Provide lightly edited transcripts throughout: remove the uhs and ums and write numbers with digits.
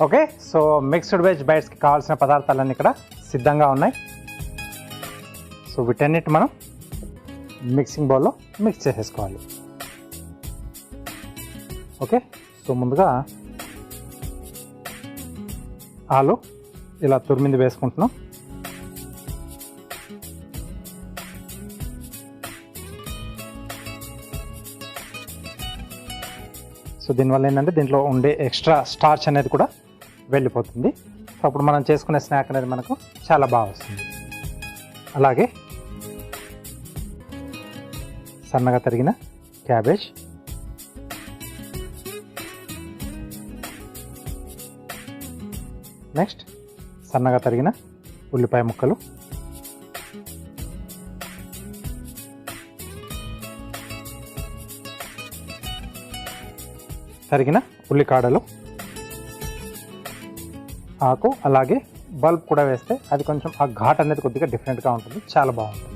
Okay, so mixed veg బైట్స్కి కావాల్సిన పదార్థాలన్నీ ఇక్కడ సిద్ధంగా ఉన్నాయి. సో వీటన్నిటి మనం మిక్సింగ్ బౌల్లో మిక్స్ చేసేసుకోవాలి. ఓకే, సో ముందుగా ఆలు ఇలా తురిమింది వేసుకుంటున్నాం. సో దీనివల్ల ఏంటంటే దీంట్లో ఉండే ఎక్స్ట్రా స్టార్చ్ అనేది కూడా వెళ్ళిపోతుంది. సో అప్పుడు మనం చేసుకునే స్నాక్ అనేది మనకు చాలా బాగా వస్తుంది. అలాగే సన్నగా తరిగిన క్యాబేజ్, నెక్స్ట్ సన్నగా తరిగిన ఉల్లిపాయ ముక్కలు, తరిగిన ఉల్లికాడలు, ఆకు, అలాగే బల్బ్ కూడా వేస్తే అది కొంచెం ఆ ఘాట్ అనేది కొద్దిగా డిఫరెంట్గా ఉంటుంది, చాలా బాగుంటుంది.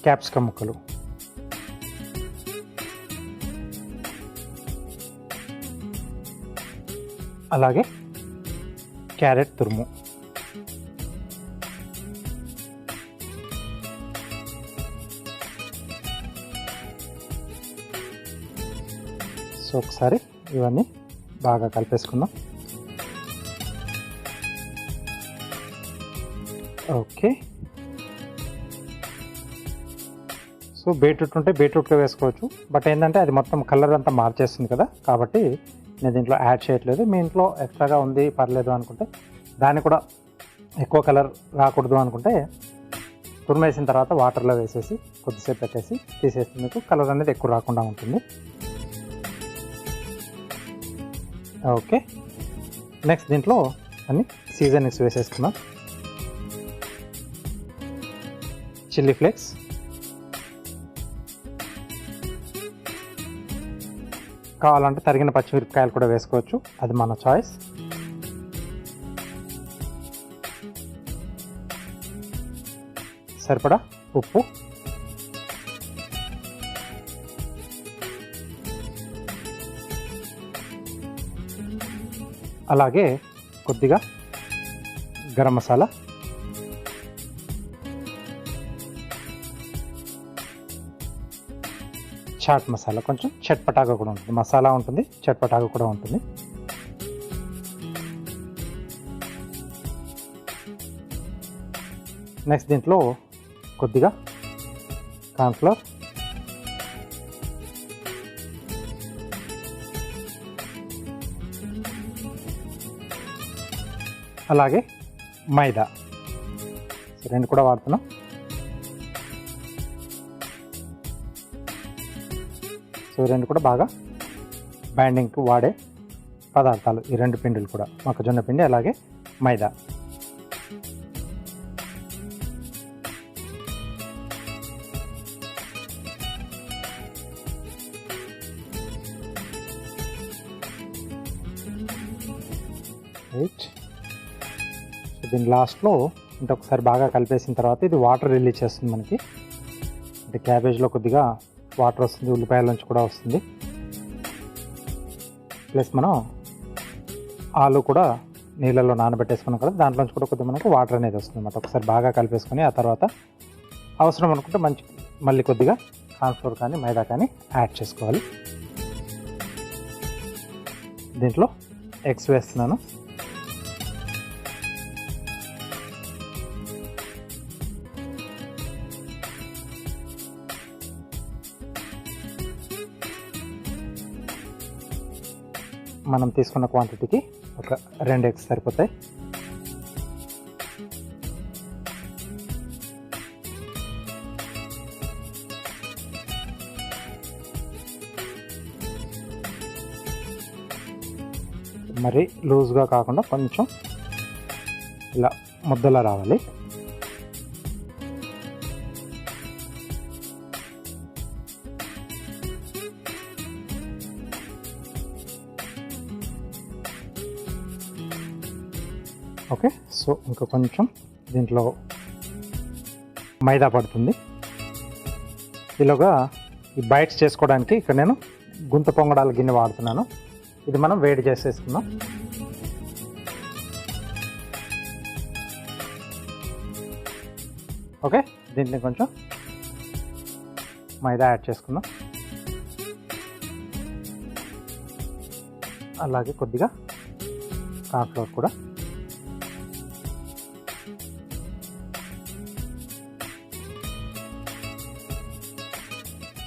క్యాప్సికమ్ ముక్కలు, అలాగే క్యారెట్ తురుము, సో ఒకసారి ఇవన్నీ బాగా కలిపేసుకుందాం. ఓకే, సో బీట్రూట్ ఉంటే బీట్రూట్గా వేసుకోవచ్చు, బట్ ఏంటంటే అది మొత్తం కలర్ అంతా మార్చేస్తుంది కదా, కాబట్టి నేను దీంట్లో యాడ్ చేయట్లేదు. మీ ఇంట్లో ఎక్స్ట్రాగా ఉంది పర్లేదు అనుకుంటే, దాన్ని కూడా ఎక్కువ కలర్ రాకూడదు అనుకుంటే తురిమేసిన తర్వాత వాటర్లో వేసేసి కొద్దిసేపు పెట్టేసి తీసేస్తే మీకు కలర్ అనేది ఎక్కువ రాకుండా ఉంటుంది. ఓకే, నెక్స్ట్ దీంట్లో అన్ని సీజనింగ్స్ వేసేసుకున్నాం. చిల్లీ ఫ్లేక్స్, కావాలంటే తరిగిన పచ్చిమిరపకాయలు కూడా వేసుకోవచ్చు, అది మన చాయిస్. సరిపడా ఉప్పు, అలాగే కొద్దిగా గరం మసాలా, చాట్ మసాలా, కొంచెం చట్పటాగా కూడా ఉంటుంది, మసాలా ఉంటుంది చట్పటాగా కూడా ఉంటుంది. నెక్స్ట్ దీంట్లో కొద్దిగా కార్న్ఫ్లోర్, అలాగే మైదా, రెండు కూడా వాడుతున్నాం. సో రెండు కూడా బాగా బైండింగ్కి వాడే పదార్థాలు ఈ రెండు పిండిలు కూడా, మొక్కజొన్న పిండి అలాగే మైదా. రైట్, సో దీని లాస్ట్లో అంటే ఒకసారి బాగా కలిపేసిన తర్వాత ఇది వాటర్ రిలీజ్ చేస్తుంది మనకి, అంటే క్యాబేజ్లో కొద్దిగా వాటర్ వస్తుంది, ఉల్లిపాయల నుంచి కూడా వస్తుంది, ప్లస్ మనం ఆలు కూడా నీళ్ళలో నానబెట్టేసుకున్నాం కదా, దాంట్లోంచి కూడా కొద్దిగా మనకు వాటర్ అనేది వస్తుంది అన్నమాట. ఒకసారి బాగా కలిపేసుకొని ఆ తర్వాత అవసరం అనుకుంటే మళ్ళీ కొద్దిగా కార్న్ఫ్లోర్ కానీ మైదా కానీ యాడ్ చేసుకోవాలి. దీంట్లో ఎగ్స్ వేస్తున్నాను. మనం తీసుకున్న క్వాంటిటీకి ఒక 2 ఎగ్స్ సరిపోతాయి. మరి లూజ్గా కాకుండా కొంచెం ఇలా ముద్దలా రావాలి. ఓకే, సో ఇంకా కొంచెం దీంట్లో మైదా పడుతుంది. ఈలోగా ఈ బైట్స్ చేసుకోవడానికి ఇక్కడ నేను గుంత పొంగడాల గిన్నె వాడుతున్నాను. ఇది మనం వేడి చేసేసుకుందాం. ఓకే, దీంట్లో కొంచెం మైదా యాడ్ చేసుకుందాం. అలాగే కొద్దిగా కార్న్‌ఫ్లోర్ కూడా.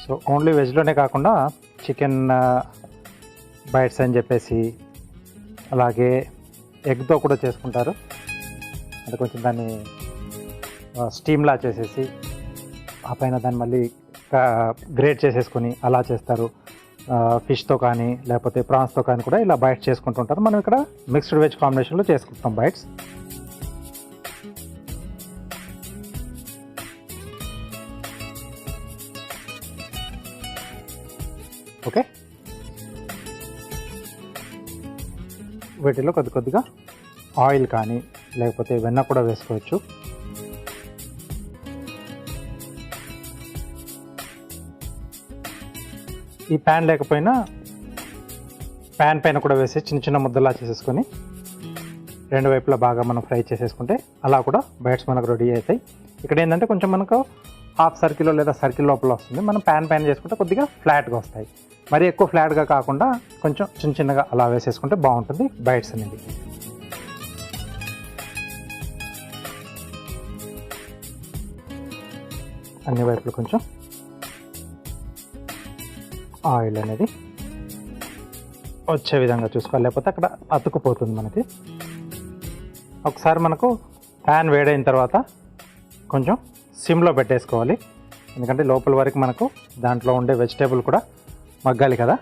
సో ఓన్లీ వెజ్లోనే కాకుండా చికెన్ బైట్స్ అని చెప్పేసి అలాగే ఎగ్తో కూడా చేసుకుంటారు. అంటే కొంచెం దాన్ని స్టీమ్లా చేసేసి ఆ పైన దాన్ని మళ్ళీ గ్రేట్ చేసేసుకొని అలా చేస్తారు. ఫిష్తో కానీ లేకపోతే ప్రాన్స్తో కానీ కూడా ఇలా బైట్స్ చేసుకుంటుంటారు. మనం ఇక్కడ మిక్స్డ్ వెజ్ కాంబినేషన్లో చేసుకుంటాం బైట్స్. ఓకే, వీటిలో కొద్దిగా ఆయిల్ కానీ లేకపోతే వెన్న కూడా వేసుకోవచ్చు. ఈ ప్యాన్ లేకపోయినా ప్యాన్ పైన కూడా వేసి చిన్న చిన్న ముద్దలా చేసేసుకొని రెండు వైపులా బాగా మనం ఫ్రై చేసేసుకుంటే అలా కూడా బైట్స్ మనకు రెడీ అవుతాయి. ఇక్కడ ఏంటంటే కొంచెం మనకు హాఫ్ సర్కిల్ లేదా సర్కిల్ లోపల వస్తుంది. మనం ప్యాన్ పైన చేసుకుంటే కొద్దిగా ఫ్లాట్గా వస్తాయి. మరి ఎక్కువ ఫ్లాట్గా కాకుండా కొంచెం చిన్న చిన్నగా అలా వేసేసుకుంటే బాగుంటుంది బైట్స్ అనేది. అన్ని వైపులు కొంచెం ఆయిల్ అనేది వచ్చే విధంగా చూసుకోవాలి, లేకపోతే అక్కడ అతుకుపోతుంది మనకి. ఒకసారి మనకు ప్యాన్ వేడైన తర్వాత కొంచెం సిమ్లో పెట్టేసుకోవాలి, ఎందుకంటే లోపల వరకు మనకు దాంట్లో ఉండే వెజిటేబుల్ కూడా మగ్గాలి కదా.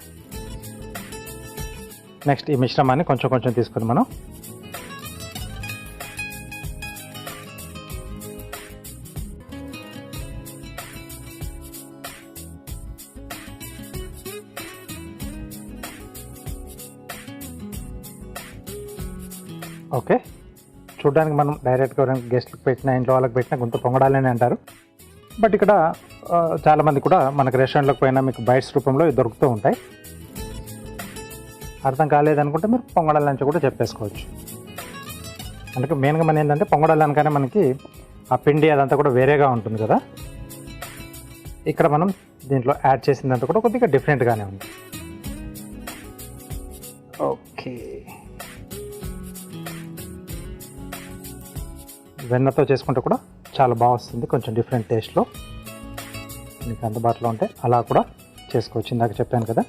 నెక్స్ట్ ఈ మిశ్రమాన్ని కొంచెం కొంచెం తీసుకొని మనం ఓకే, చూడడానికి మనం డైరెక్ట్గా గెస్ట్లకు పెట్టినా ఇంట్లో వాళ్ళకి పెట్టినా గుంత పొంగడాలని అంటారు. బట్ ఇక్కడ చాలామంది కూడా మనకు రెస్టారెంట్లకు పోయినా మీకు బైట్స్ రూపంలో దొరుకుతూ ఉంటాయి. అర్థం కాలేదనుకుంటే మీరు పొంగడాల నుంచి కూడా చెప్పేసుకోవచ్చు. అందుకే మెయిన్గా మన ఏంటంటే పొంగడాలు అనగానే మనకి ఆ పిండి అదంతా కూడా వేరేగా ఉంటుంది కదా. ఇక్కడ మనం దీంట్లో యాడ్ చేసిందంతా కూడా కొద్దిగా డిఫరెంట్గానే ఉంది. ఓకే, వెన్నతో చేసుకుంటే కూడా చాలా బాగా వస్తుంది, కొంచెం డిఫరెంట్ టేస్ట్లో. మీకు అందుబాటులో ఉంటే అలా కూడా చేసుకోవచ్చు. ఇందాక చెప్పాను కదా.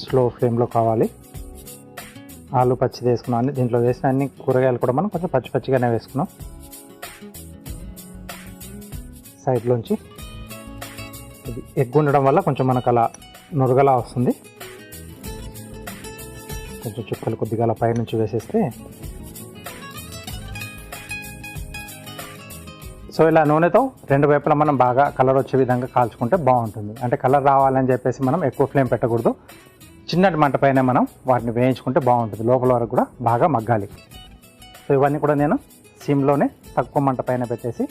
స్లో ఫ్లేమ్లో కావాలి. ఆలు పచ్చిది వేసుకున్నాం, అన్ని దీంట్లో వేసిన అన్ని కూరగాయలు కూడా మనం కొంచెం పచ్చి పచ్చిగానే వేసుకున్నాం. సైడ్లోంచి ఇది ఎగ్ ఉండడం వల్ల కొంచెం మనకు అలా నురగలా వస్తుంది. కొంచెం చుక్కలు కొద్దిగా అలా పైనుంచి వేసేస్తే సో ఇలా నూనెతో రెండు వైపులా మనం బాగా కలర్ వచ్చే విధంగా కాల్చుకుంటే బాగుంటుంది. అంటే కలర్ రావాలని చెప్పేసి మనం ఎక్కువ ఫ్లేమ్ పెట్టకూడదు, చిన్నటి మంట పైన మనం వాటిని వేయించుకుంటే బాగుంటుంది. లోపల వరకు కూడా బాగా మగ్గాలి. సో ఇవన్నీ కూడా నేను సిమ్లోనే తక్కువ మంట పైన పెట్టేసి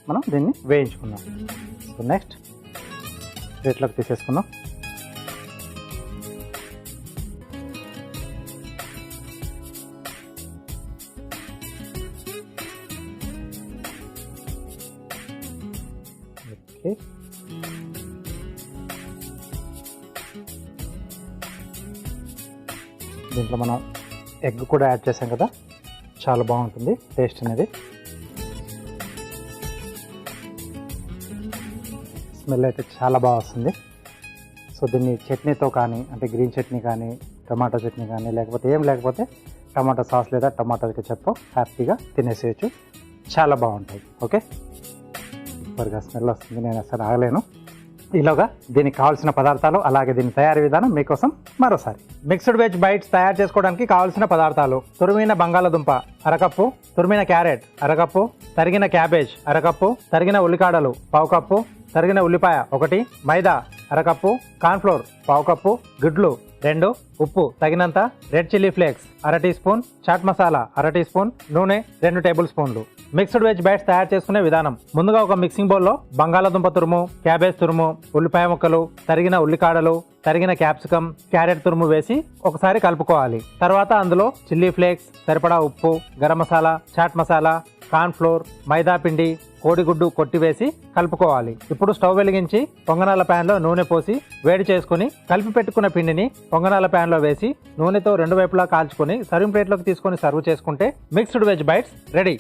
మనం దీన్ని వేయించుకుందాం. సో నెక్స్ట్ ప్లేట్లోకి తీసేసుకుందాం. ఓకే, దీంట్లో మనం ఎగ్ కూడా యాడ్ చేసాం కదా, చాలా బాగుంటుంది టేస్ట్ అనేది. స్మెల్ అయితే చాలా బాగా వస్తుంది. సో దీన్ని చట్నీతో కానీ అంటే గ్రీన్ చట్నీ కానీ టమాటో చట్నీ కానీ లేకపోతే టమాటో సాస్ లేదా టమాటో కెచప్తో హ్యాపీగా తినేసేయచ్చు, చాలా బాగుంటాయి. ఓకే, సూపర్గా స్మెల్ వస్తుంది, నేను అసలు ఆగలేను. ఈలోగా దీనికి కావాల్సిన పదార్థాలు అలాగే దీని తయారీ విధానం మీకోసం మరోసారి. మిక్స్డ్ వెజ్ బైట్స్ తయారు చేసుకోవడానికి కావాల్సిన పదార్థాలు: తురిమిన బంగాళదుంప అరకప్పు, తురిమిన క్యారెట్ అరకప్పు, తరిగిన క్యాబేజ్ అరకప్పు, తరిగిన ఉల్లికాడలు పావు కప్పు, తరిగిన ఉల్లిపాయ 1, మైదా అరకప్పు, కార్న్ఫ్లోర్ పావు కప్పు, గుడ్లు 2, ఉప్పు తగినంత, రెడ్ చిల్లీ ఫ్లేక్స్ అర టీ స్పూన్, చాట్ మసాలా అర టీ స్పూన్, నూనె 2 టేబుల్ స్పూన్లు. మిక్స్డ్ వెజ్ బైట్స్ తయారు చేసుకునే విధానం. ముందుగా ఒక మిక్సింగ్ బౌల్లో బంగాళాదుంప తురుము, క్యాబేజ్ తురుము, ఉల్లిపాయ ముక్కలు, తరిగిన ఉల్లికాడలు, తరిగిన క్యాప్సికమ్, క్యారెట్ తురుము వేసి ఒకసారి కలుపుకోవాలి. తర్వాత అందులో చిల్లీ ఫ్లేక్స్, సరిపడా ఉప్పు, గరం మసాలా, చాట్ మసాలా, కార్న్ఫ్లోర్, మైదా పిండి, కోడిగుడ్డు కొట్టివేసి కలుపుకోవాలి. ఇప్పుడు స్టవ్ వెలిగించి పొంగనాల ప్యాన్లో నూనె పోసి వేడి చేసుకుని కలిపి పెట్టుకున్న పిండిని పొంగనాల ప్యాన్లో వేసి నూనెతో 2 వైపులా కాల్చుకొని సర్వింగ్ ప్లేట్లోకి తీసుకొని సర్వ్ చేసుకుంటే మిక్స్డ్ వెజ్ బైట్స్ రెడీ.